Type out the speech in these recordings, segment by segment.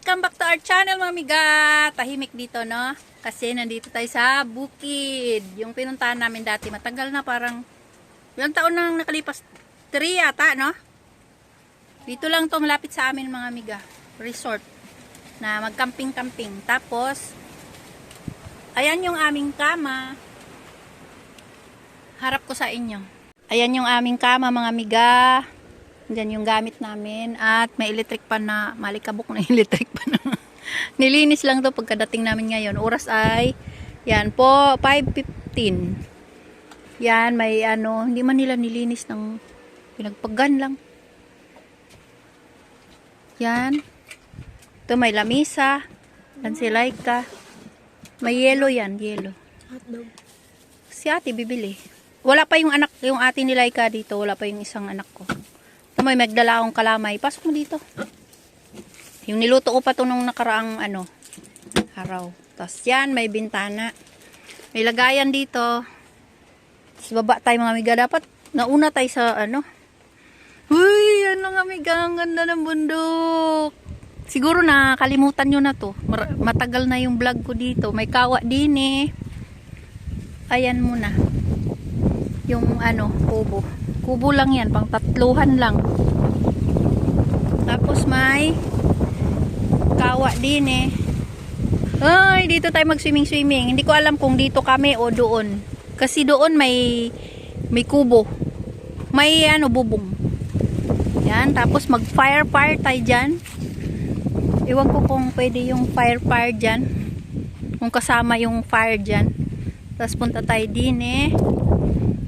Welcome back to our channel, mga miga. Tahimik dito, no? Kasi nandito tayo sa bukid. Yung pinuntahan namin dati, matagal na, parang ilang taon nang nakalipas. 3 yata, no? Dito lang to, malapit sa amin, mga miga. Resort na mag-camping-camping. Tapos ayan yung aming kama. Harap ko sa inyo. Ayan yung aming kama, mga miga. Diyan yung gamit namin. At may electric pan na, malikabok na electric pan na. Nilinis lang to pagkadating namin ngayon. Oras ay, yan po, 5:15. Yan, may ano, hindi man nila nilinis ng pinagpagan lang. Yan. Ito may lamisa. Yan si Laika. May yelo yan, yelo. Si ate bibili. Wala pa yung anak, yung ate ni Laika dito. Wala pa yung isang anak ko. May magdala akong kalamay. Pasok mo dito. Yung niluto ko pa ito nung nakaraang araw. Tapos yan, may bintana. May lagayan dito. Tapos baba tayo, mga amiga. Dapat nauna tayo sa Uy, mga amiga, ang ganda ng bundok. Siguro nakalimutan nyo na to. Matagal na yung vlog ko dito. May kawa din eh. Ayan muna. Yung kubo. Kubo lang yan, pang tatluhan lang. Tapos may kawa din eh. Ay, dito tayo mag-swimming-swimming. Hindi ko alam kung dito kami o doon. Kasi doon may kubo. May bubong. Yan, tapos mag-fire tayo dyan. Iwan ko kung pwede yung fire dyan. Kung kasama yung fire dyan. Tapos punta tayo din eh.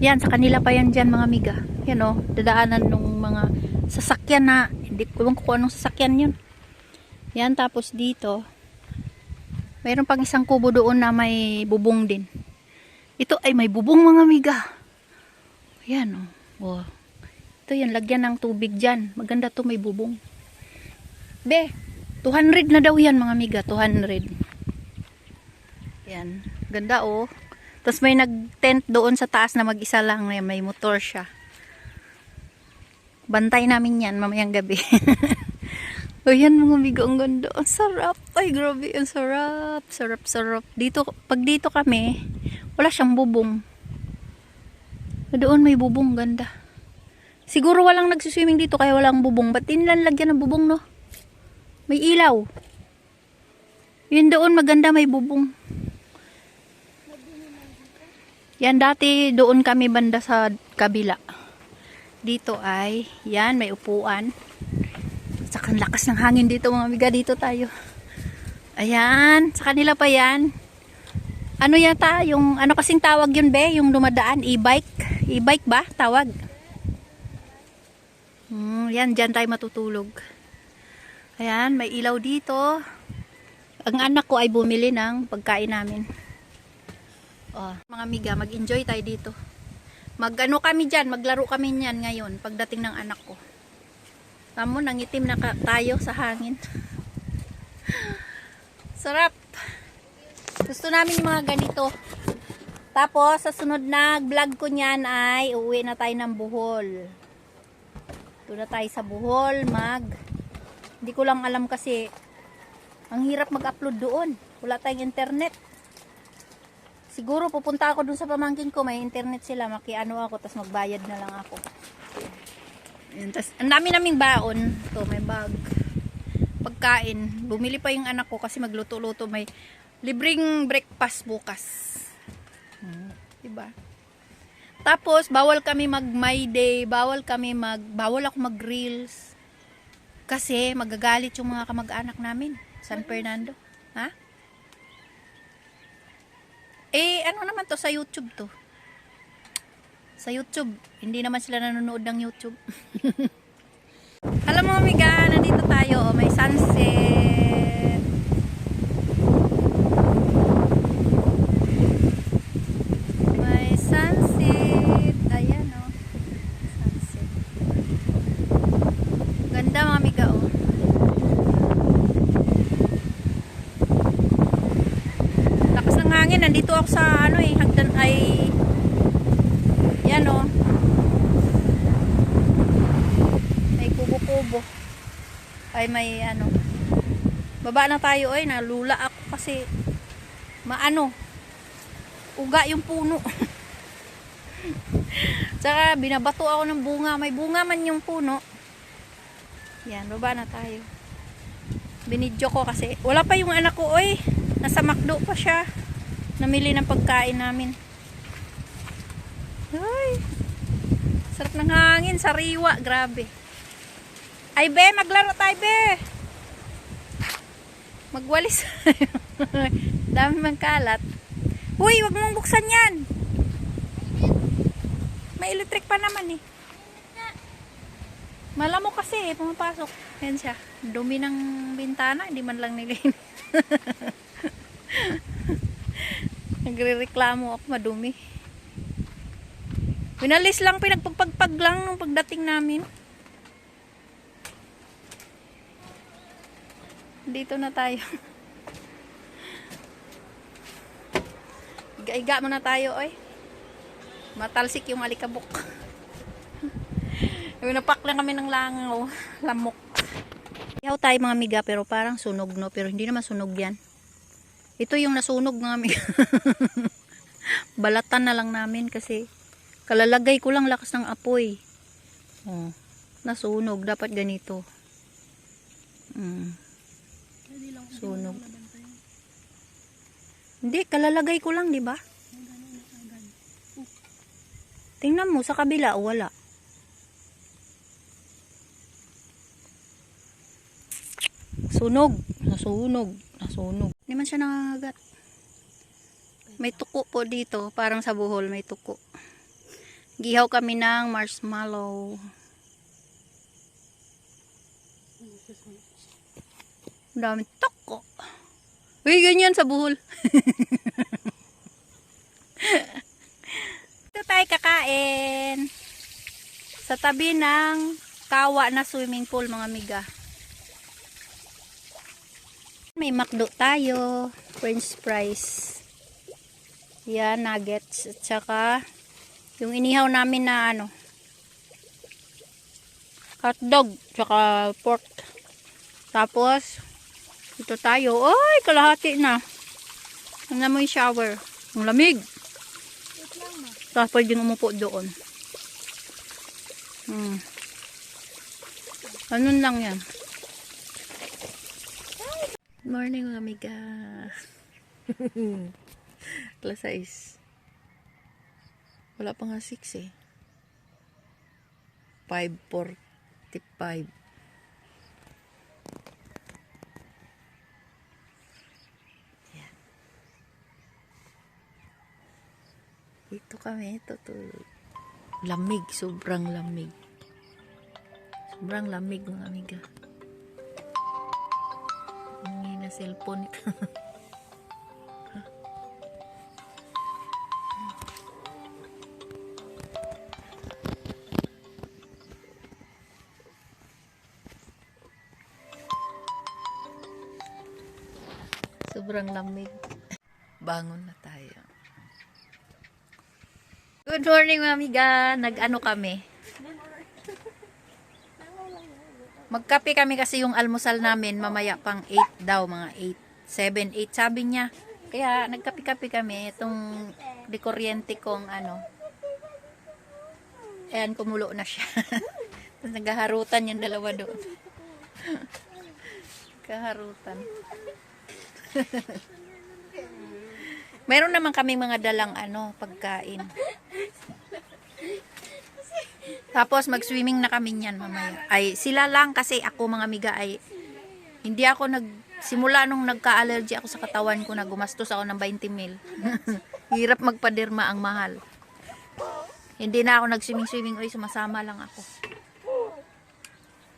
Yan, sa kanila pa yan dyan, mga miga. Yan o, dadaanan nung mga sasakyan na, hindi ko kung anong sasakyan yun. Yan, tapos dito, mayroon pang isang kubo doon na may bubong din. Ito ay may bubong, mga miga. Yan o. Oh. Ito yan, lagyan ng tubig dyan. Maganda to, may bubong. Be, 200 na daw yan, mga miga. 200. Yan, ganda o. Tapos may nag-tent doon sa taas na mag-isa lang. May motor siya. Bantay namin yan mamayang gabi. O yan, mga amiga, ang ganda. Ang sarap. Ay, grabe. Ang sarap. Sarap. Dito, pag dito kami, wala siyang bubong. Doon may bubong. Ganda. Siguro walang nagsiswimming dito kaya walang bubong. Ba't nilalagyan ng bubong, no? May ilaw. Yun doon, maganda, may bubong. Yan, dati doon kami banda sa kabila. Dito ay, yan, may upuan. Saka lakas ng hangin dito, mga amiga. Dito tayo. Ayan, sa kanila pa yan. Ano yata, yung, kasing tawag yun, be? Yung dumadaan, e-bike. E-bike ba? Tawag. Yan, dyan tayo matutulog. Ayan, may ilaw dito. Ang anak ko ay bumili ng pagkain namin. Oh, mga amiga, mag-enjoy tayo dito. Kami dyan, maglaro kami niyan ngayon pagdating ng anak ko. Tamo, nangitim na tayo sa hangin. Sarap. Gusto namin yung mga ganito. Tapos, sa sunod na vlog ko niyan ay uuwi na tayo ng Bohol. Doon na tayo sa Bohol, hindi ko lang alam kasi ang hirap mag-upload doon. Wala tayong internet. Siguro pupunta ako dun sa pamangkin ko, may internet sila, makiano ako, tas magbayad na lang ako. Ayan, tas ang dami naming baon. To, may bag. Pagkain. Bumili pa yung anak ko kasi magluto-luto, may libreng breakfast bukas. Diba? Tapos bawal kami mag-my day, bawal ako mag-reels. Kasi magagalit yung mga kamag-anak namin, San Fernando. Ha? Ano naman to sa YouTube to? Sa YouTube. Hindi naman sila nanonood ng YouTube. Alam mo, amiga, nandito tayo. May sunset. May sunset. Ayan, oh. Sunset. Ganda, mga amiga, oh. Hangin, nandito ako sa hagdan ay yan may kubo-kubo ay may Baba na tayo ay, nalula ako kasi maano, uga yung puno. Tsaka binabato ako ng bunga, may bunga man yung puno. Yan, baba na tayo. Binidyo ko kasi wala pa yung anak ko oy, nasa McDo pa siya, namili ng pagkain namin. Ay, sarap ng hangin, sariwa, grabe. Ay be, maglaro tayo be. Magwalis. Dami mang kalat. Uy, wag mong buksan yan. May electric pa naman eh. Malamok kasi eh, pumapasok. Yan siya. Dumi ng bintana, hindi man lang nilinis. Nagre-reklamo ako, madumi. Pinalis lang, pinagpagpagpag lang nung pagdating namin. Dito na tayo. Iga-iga muna tayo, oy. Matalsik yung alikabok. Napak lang kami ng langaw. Lamok. Ihaw tayo mga miga, pero parang sunog, no? Pero hindi naman sunog yan. Ito yung nasunog mga miga. Balatan na lang namin kasi kalalagay ko lang lakas ng apoy. Oh, nasunog. Dapat ganito. Sunog. Hindi, kalalagay ko lang, di ba? Tingnan mo, sa kabila, wala. Sunog. Nasunog. Nasunog. Hindi man siya nangagat. May tuko po dito. Parang sa buhol, may tuko. Gihaw kami ng marshmallow. Ang daming tuko. Uy, ganyan sa buhol. Ito tayo kakain. Sa tabi ng kawa na swimming pool, mga miga. May McDo tayo. French fries. Yan, nuggets. At saka, yung inihaw namin na ano, hotdog. Tsaka pork. Tapos, ito tayo. Ay, kalahati na. Tingnan mo yung shower. Ang lamig. Tapos pwedeng umupo doon. Ano lang yan. Good morning mga amiga. Alas 6. Wala pa nga 6 eh. 5:45. Yan. Dito kami tutulog. Lamig, sobrang lamig. Sobrang lamig mga amiga. Hindi na cellphone ka. Sobrang lamig. Bangon na tayo. Good morning mga amiga. Nag-ano kami? Magkape kami kasi yung almusal namin mamaya pang 8 daw, mga 8, 7, 8 sabi niya. Kaya nagkape-kape kami itong dekuryente kong ano. Ayan, kumulo na siya. Tapos naghaharutan yung dalawa doon. Kaharutan. Meron naman kami mga dalang ano, pagkain. Tapos mag-swimming na kami niyan mamaya. Ay sila lang kasi ako mga amiga ay hindi ako simula nung nagka-allergy ako sa katawan ko na gumastos ako ng 20 mil. Hirap magpaderma, ang mahal. Hindi na ako nag-swimming, oy, sumasama lang ako.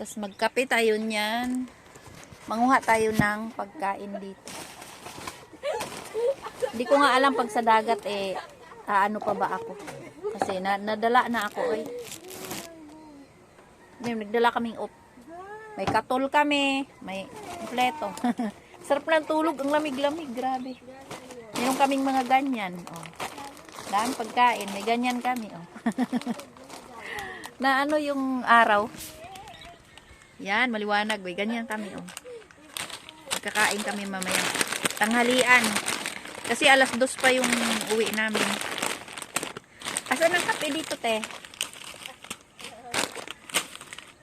Tapos magkape tayo niyan. Manguha tayo ng pagkain dito. Hindi ko nga alam pag sa dagat eh ano pa ba ako. Kasi nadala na ako eh. Nagdala kaming may katol kami, may kompleto. Sarap ng tulog, ang lamig-lamig, grabe. Meron kaming mga ganyan, oh. Daan pagkain, may ganyan kami, oh. Na ano yung araw? Yan, maliwanag, may ganyan kami, oh. Magkakain kami mamaya. Tanghalian. Kasi alas 2 pa yung uwi namin. Asan ang kape dito, te?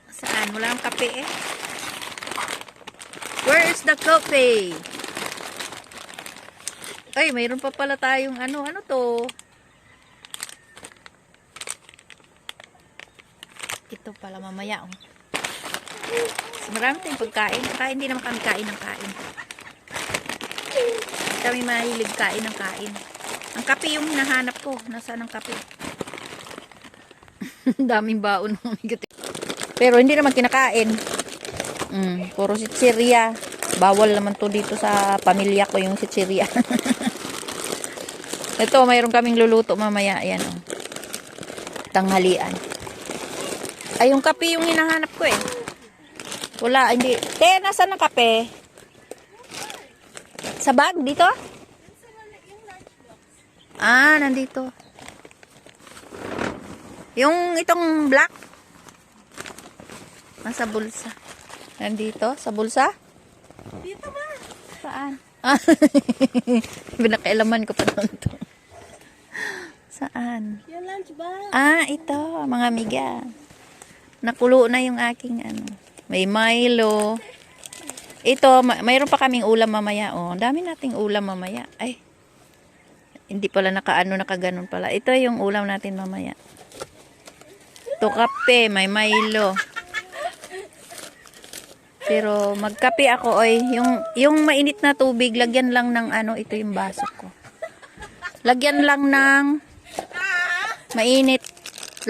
Saan? Wala ang kape eh. Where is the coffee? Ay, mayroon pa pala tayong ano. Ano to? Ito pala mamaya. Oh. So, marami tayong pagkain. Kaya hindi naman kami kain ng kain. Kami mahilig kain ng kain. Ang kape yung hinahanap ko. Nasaan ang kape? Daming baon. Pero hindi naman kinakain. Puro sitsirya. Bawal naman to dito sa pamilya ko yung sitsirya. Ito, mayroon kaming luluto mamaya. Ayan, oh. Tanghalian. Ay, yung kape yung hinahanap ko eh. Wala, hindi. Te, nasaan ang kape? Sa bag? Dito? Ah, nandito. Yung itong black? Nasa bulsa. Nandito? Sa bulsa? Dito ba? Saan? Ah, binakailaman ko pa doon to. Saan? Yung lunch ba? Ah, ito. Mga amiga. Nakulo na yung aking ano. May Milo. Ito, mayroon pa kaming ulam mamaya. Oh, dami nating ulam mamaya. Ay. Hindi pala nakaganon pala. Ito yung ulam natin mamaya. Ito kape, may Milo. Pero magkape ako, oy. Yung mainit na tubig, lagyan lang ng ano, ito yung baso ko. Lagyan lang ng mainit.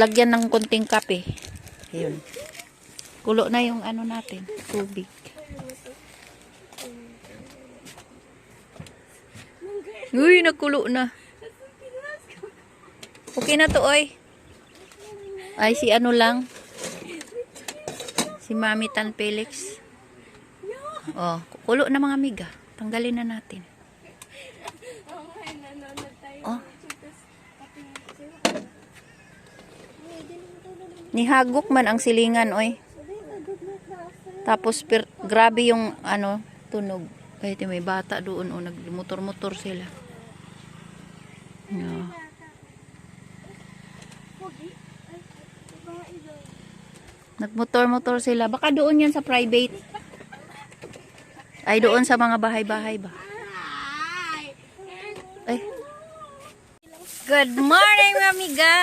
Lagyan ng konting kape. Ayun. Kulo na yung ano natin, tubig. Uy, nagkulo na. Okay na to, oy. Ay, si ano lang. Si Mami Tan Felix. Oh, kulo na mga amiga. Tanggalin na natin. Oh. Nihagok man ang silingan, oy. Tapos grabe yung ano, tunog. Ay, may bata doon, oh, nagmotor-motor sila. Yeah. Nagmotor-motor sila. Baka doon yan sa private. Ay, doon sa mga bahay-bahay ba? Ay. Good morning, amiga!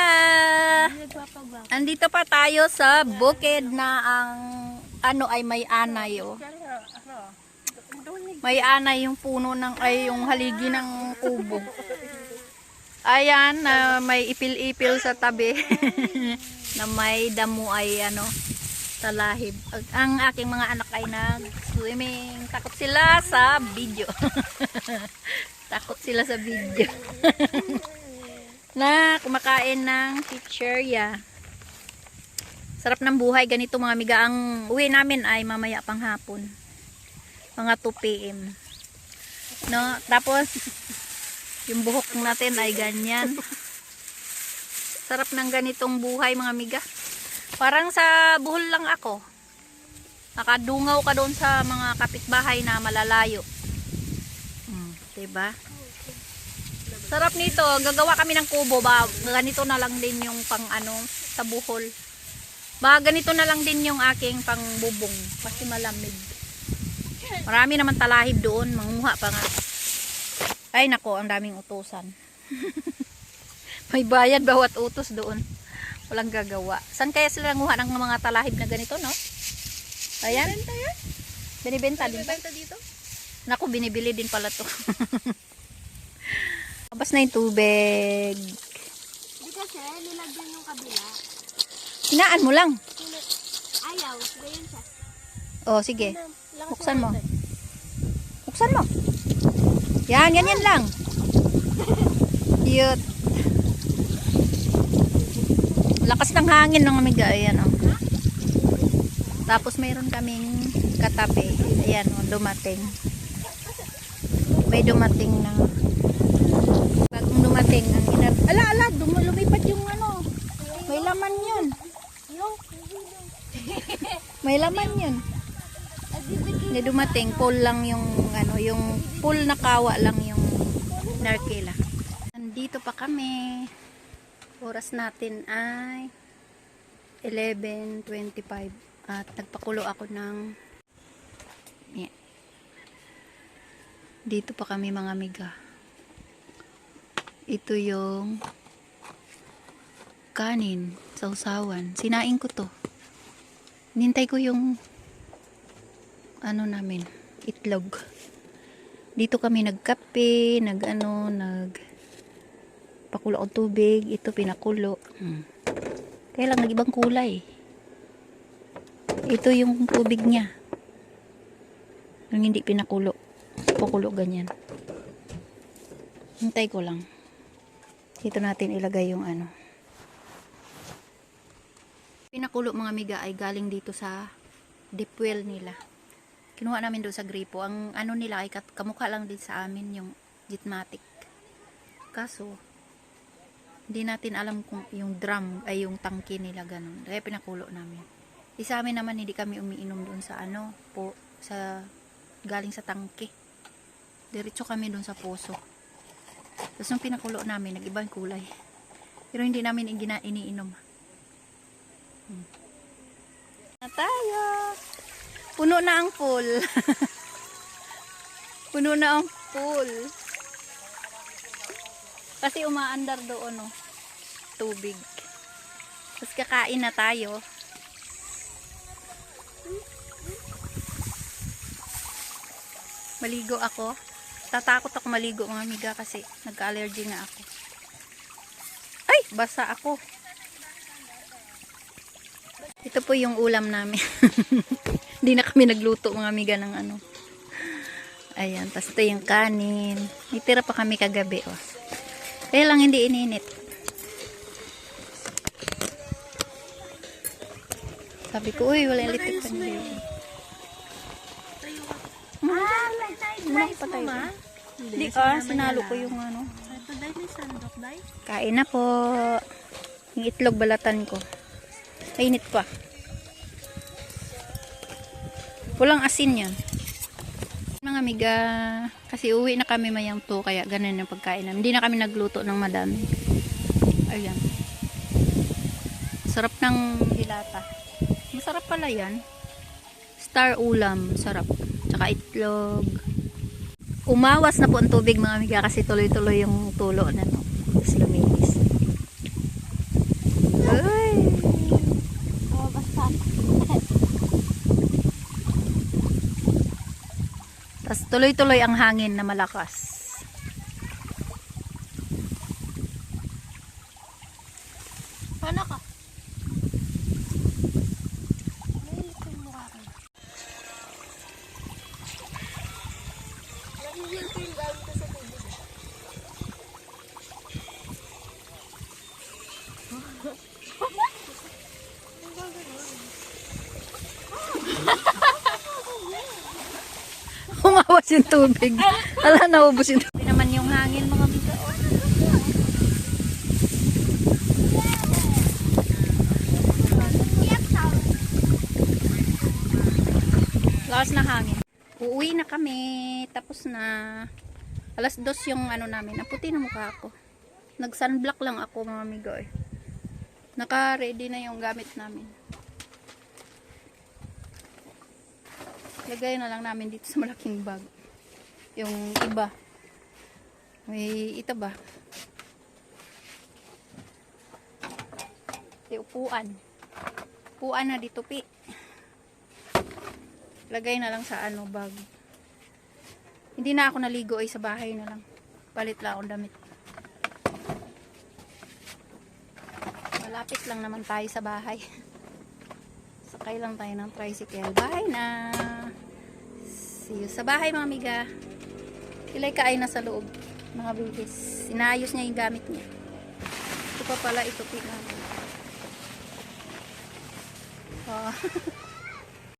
Andito pa tayo sa bukid na ang ano ay may anay, oh. May anay yung puno ng ay yung haligi ng kubo. Ayan, may ipil-ipil sa tabi. Na may damo ay ano, talahib. Ang aking mga anak ay nag-swimming. Takot sila sa video. Takot sila sa video. Na kumakain ng chichirya. Sarap ng buhay ganito mga amiga. Ang uwi namin ay mamaya pang hapon. Mga 2 PM. No, tapos yung buhok natin ay ganyan. Sarap ng ganitong buhay mga amiga. Parang sa Bohol lang ako. Nakadungaw ka doon sa mga kapitbahay na malalayo. Diba? Sarap nito. Gagawa kami ng kubo ba? Ganito na lang din yung pang ano sa Bohol. Ba ganito na lang din yung aking pang bubong kasi malamig. Marami naman talahib doon, manguha pa nga. Ay nako, ang daming utusan. May bayad bawat utos doon. Walang gagawa. San kaya sila nanguha ng mga talahib na ganito, no? Ayan. Binibenta yan? Binibenta din pa? Dito? Naku, binibili din pala to. Abas na yung tubig. Di kasi, nilagyan yung kabila. Hinaan mo lang. Ayaw, ganyan siya. Oh, sige. Buksan mo. Buksan mo. Yan, ganyan lang. Cute. Lakas ng hangin ng amiga. Ayan, oh. Tapos mayroon kaming katabi. Ayan, oh, dumating. May dumating na. Bagong dumating. Ala, lumipat yung ano. May laman yun. May laman yun. Hindi dumating, full lang yung ano, yung full na kawa lang yung narkila. Nandito pa kami. Oras natin ay 11:25 at nagpakulo ako ng yeah. Dito pa kami mga amiga. Ito yung kanin, sausawan. Sinain ko to. Nintay ko yung ano namin, itlog. Dito kami nagkape, pakulo ang tubig. Ito pinakulo. Kaya lang nag-ibang kulay. Ito yung tubig niya. Yung hindi pinakulo. Pakulo ganyan. Hintay ko lang. Dito natin ilagay yung ano. Pinakulo mga amiga ay galing dito sa deep well nila. Kinuha namin doon sa gripo. Ang ano nila ay kamukha lang din sa amin yung Jitmatic. Kaso, hindi natin alam kung yung drum ay yung tangke nila ganun. Kaya pinakulo namin. Sa amin naman hindi kami umiinom doon sa ano, galing sa tangke. Diretso kami doon sa puso. Tapos nung pinakulo namin, nag-ibang kulay. Pero hindi namin iniinom. Na tayo. Puno na ang pool. Puno na ang pool. Kasi umaandar doon, no, tubig. Tapos kakain na tayo. Maligo ako. Tatakot ako maligo mga amiga kasi nagka-allergy nga ako. Ay! Basa ako. Ito po yung ulam namin. Hindi na kami nagluto mga amiga ng ano. Ayan. Tapos ito yung kanin. Itira pa kami kagabi. Oh. Kaya lang hindi ininit. Sabi ko, uy, wala electric pan dito. Muna pa tayo. Hindi sinalo ko yung ano. Ito dahil may sandok dahil. Kain na po. Yung itlog balatan ko. Kainit pa. Walang asin yan. Mga amiga, kasi uwi na kami mayang to, kaya ganun yung pagkain namin. Hindi na kami nagluto ng madami. Ayan. Sarap ng dilata. Masarap pala yan. Star ulam. Sarap. Tsaka itlog. Umawas na po ang tubig mga amiga kasi tuloy-tuloy yung tulo na no. Tapos luminis. Uy! Oh, basta. Tapos tuloy-tuloy ang hangin na malakas. Paano ka? May yung mukha ko. Nagigil ko yung gawin ko sa tubig. Umawas yung tubig. Ala, naubos yung tubig. Naman yung hangin mga amiga. Lakas na hangin. Uuwi na kami. Tapos na. 2:00 yung ano namin. Naputi na mukha ako. Nag-sunblock lang ako mga amiga. Naka-ready na yung gamit namin. Lagay na lang namin dito sa malaking bag. Yung iba. May ito ba? Yung upuan. Upuan na dito, pi. Lagay na lang sa ano, bag. Hindi na ako naligo ay sa bahay na lang. Palit lang akong damit. Malapit lang naman tayo sa bahay. Sakay lang tayo ng tricycle. Bahay na. See you sa bahay mga amiga. Sila'y kain na sa loob. Mga bihis. Inayos niya yung gamit niya. Ito pa pala ito. Oh.